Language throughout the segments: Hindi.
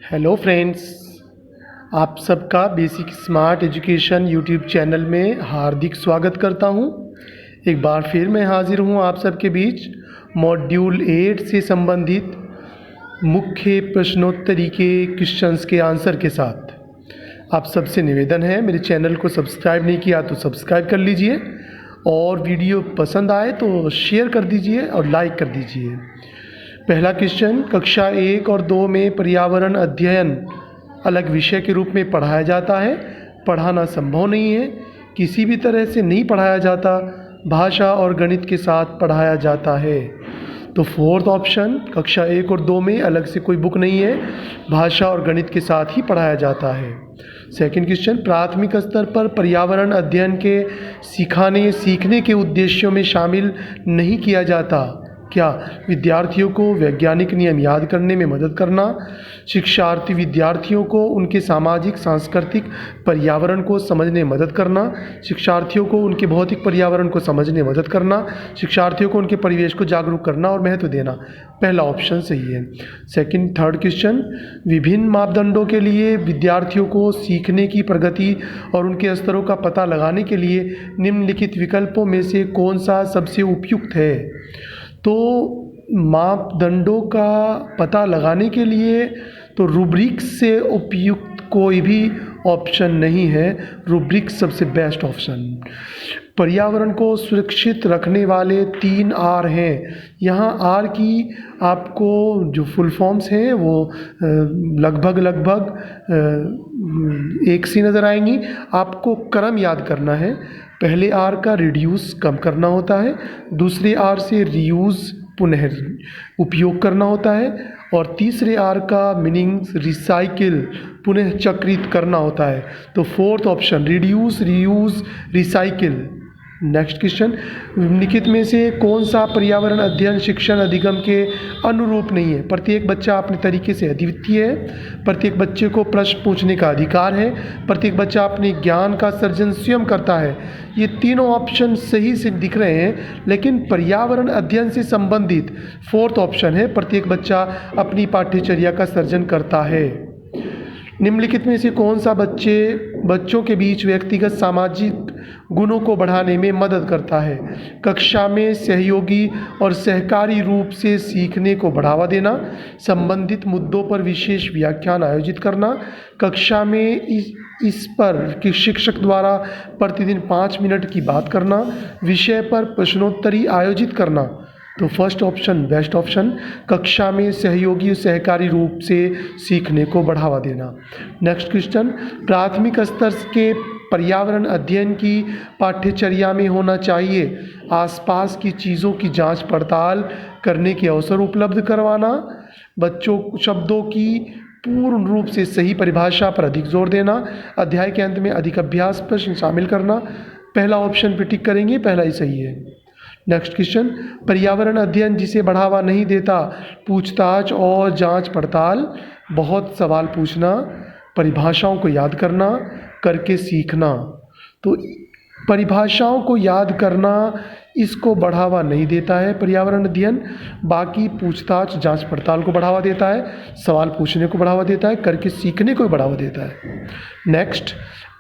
हेलो फ्रेंड्स, आप सबका basic smart education YouTube channel में हार्दिक स्वागत करता हूं। एक बार फिर मैं हाजिर हूं आप सबके बीच मॉड्यूल 8 से संबंधित मुख्य प्रश्नोत्तरी के क्वेश्चंस के आंसर के साथ। आप सबसे निवेदन है, मेरे चैनल को सब्सक्राइब नहीं किया तो सब्सक्राइब कर लीजिए और वीडियो पसंद आए तो शेयर कर दीजिए और लाइक कर दीजिए। पहला क्वेश्चन, कक्षा 1 और 2 में पर्यावरण अध्ययन अलग विषय के रूप में पढ़ाया जाता है। पढ़ाना संभव नहीं है, किसी भी तरह से नहीं पढ़ाया जाता, भाषा और गणित के साथ पढ़ाया जाता है। तो फोर्थ ऑप्शन, कक्षा 1 और 2 में अलग से कोई बुक नहीं है, भाषा और गणित के साथ ही पढ़ाया जाता है। सेकंड क्वेश्चन, प्राथमिक स्तर पर पर्यावरण अध्ययन के सीखने के उद्देश्यों में शामिल नहीं किया जाता। क्या? विद्यार्थियों को वैज्ञानिक नियम याद करने में मदद करना, शिक्षार्थी विद्यार्थियों को उनके सामाजिक सांस्कृतिक पर्यावरण को समझने में मदद करना, शिक्षार्थियों को उनके भौतिक पर्यावरण को समझने में मदद करना, शिक्षार्थियों को उनके परिवेश को जागरूक करना और महत्व देना। पहला ऑप्शन सही है। थर्ड क्वेश्चन, विभिन्न मापदंडों के लिए विद्यार्थियों को सीखने की प्रगति और उनके स्तरों का पता लगाने के लिए निम्नलिखित विकल्पों में से कौन सा सबसे उपयुक्त है? तो मापदंडों का पता लगाने के लिए तो रूब्रिक्स से उपयुक्त कोई भी ऑप्शन नहीं है, रूब्रिक्स सबसे बेस्ट ऑप्शन। पर्यावरण को सुरक्षित रखने वाले 3 R हैं। यहाँ R की आपको जो फुल फॉर्म्स हैं वो लगभग एक सी नज़र आएंगी। आपको क्रम याद करना है। पहले R का रिड्यूस कम करना होता है, दूसरे R से रीयूज़ पुनः उपयोग करना होता है और तीसरे R का मीनिंग रिसाइकिल पुनः चक्रित करना होता है। तो fourth option, reduce, reuse, recycle. Next question, निम्नलिखित में से कौन सा पर्यावरण अध्ययन शिक्षण अधिगम के अनुरूप नहीं है? प्रत्येक बच्चा अपने तरीके से अद्वितीय है, प्रत्येक बच्चे को प्रश्न पूछने का अधिकार है, प्रत्येक बच्चा अपने ज्ञान का सर्जन स्वयं करता है। ये तीनों ऑप्शन सही से दिख रहे हैं, लेकिन पर्यावरण अध्ययन से संबंधित फोर्थ ऑप्शन है, प्रत्येक बच्चा अपनी पाठ्यचर्या का सर्जन करता है। निम्नलिखित में से कौन सा बच्चों के बीच व्यक्तिगत सामाजिक गुणों को बढ़ाने में मदद करता है? कक्षा में सहयोगी और सहकारी रूप से सीखने को बढ़ावा देना, संबंधित मुद्दों पर विशेष व्याख्यान आयोजित करना, कक्षा में इस पर कि शिक्षक द्वारा प्रतिदिन 5 मिनट की बात करना, विषय पर प्रश्नोत्तरी आयोजित करना। तो फर्स्ट ऑप्शन बेस्ट ऑप्शन, कक्षा में सहयोगी और सहकारी रूप से सीखने को बढ़ावा देना। नेक्स्ट क्वेश्चन, प्राथमिक स्तर के पर्यावरण अध्ययन की पाठ्यचर्या में होना चाहिए आसपास की चीज़ों की जांच पड़ताल करने के अवसर उपलब्ध करवाना, बच्चों शब्दों की पूर्ण रूप से सही परिभाषा पर अधिक जोर देना, अध्याय के अंत में अधिक अभ्यास प्रश्न शामिल करना। पहला ऑप्शन पे टिक करेंगे, पहला ही सही है। नेक्स्ट क्वेश्चन, पर्यावरण अध्ययन जिसे बढ़ावा नहीं देता, पूछताछ और जांच पड़ताल, बहुत सवाल पूछना, परिभाषाओं को याद करना, करके सीखना। तो परिभाषाओं को याद करना इसको बढ़ावा नहीं देता है पर्यावरण अध्ययन, बाकी पूछताछ जांच पड़ताल को बढ़ावा देता है, सवाल पूछने को बढ़ावा देता है, करके सीखने को बढ़ावा देता है। नेक्स्ट,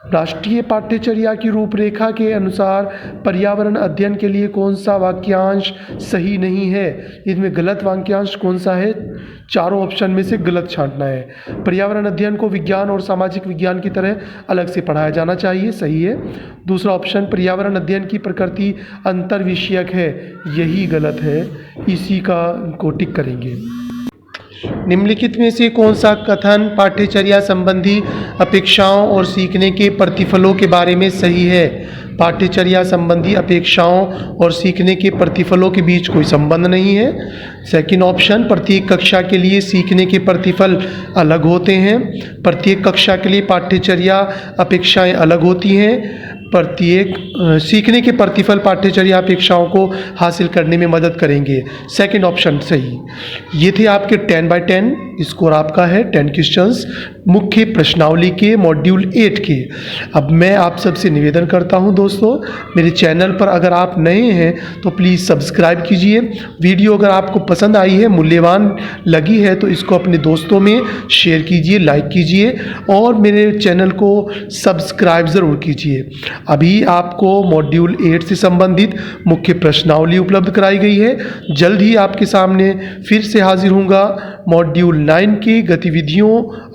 राष्ट्रीय पाठ्यचर्या की रूपरेखा के अनुसार पर्यावरण अध्ययन के लिए कौन सा वाक्यांश सही नहीं है? इसमें गलत वाक्यांश कौन सा है? चारों ऑप्शन में से गलत छांटना है। पर्यावरण अध्ययन को विज्ञान और सामाजिक विज्ञान की तरह अलग से पढ़ाया जाना चाहिए, सही है। दूसरा ऑप्शन, पर्यावरण अध्ययन की प्रकृति अंतर विषयक है, यही गलत है, इसी को टिक करेंगे। निम्नलिखित में से कौन सा कथन पाठ्यचर्या संबंधी अपेक्षाओं और सीखने के प्रतिफलों के बारे में सही है? पाठ्यचर्या संबंधी अपेक्षाओं और सीखने के प्रतिफलों के बीच कोई संबंध नहीं है। सेकंड ऑप्शन, प्रत्येक कक्षा के लिए सीखने के प्रतिफल अलग होते हैं, प्रत्येक कक्षा के लिए पाठ्यचर्या अपेक्षाएं अलग होती हैं, सीखने के प्रतिफल पाठ्यचर्या अपेक्षाओं को हासिल करने में मदद करेंगे। सेकंड ऑप्शन सही। ये थे आपके 10 बाय 10 स्कोर आपका है 10 क्वेश्चंस मुख्य प्रश्नावली के मॉड्यूल 8 के। अब मैं आप सबसे निवेदन करता हूं दोस्तों, मेरे चैनल पर अगर आप नए हैं तो प्लीज़ सब्सक्राइब कीजिए। वीडियो अगर आपको पसंद आई है, मूल्यवान लगी है, तो इसको अपने दोस्तों में शेयर कीजिए, लाइक कीजिए और मेरे चैनल को सब्सक्राइब ज़रूर कीजिए। अभी आपको मॉड्यूल 8 से संबंधित मुख्य प्रश्नावली उपलब्ध कराई गई है। जल्द ही आपके सामने फिर से हाजिर होऊंगा मॉड्यूल 9 की गतिविधियों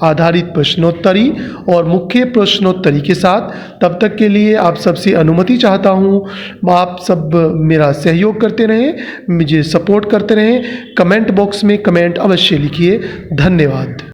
आधारित प्रश्नोत्तरी और मुख्य प्रश्नोत्तरी के साथ। तब तक के लिए आप सबसे अनुमति चाहता हूँ, आप सब मेरा सहयोग करते रहें, मुझे सपोर्ट करते रहें। कमेंट बॉक्स में कमेंट अवश्य लिखिए। धन्यवाद।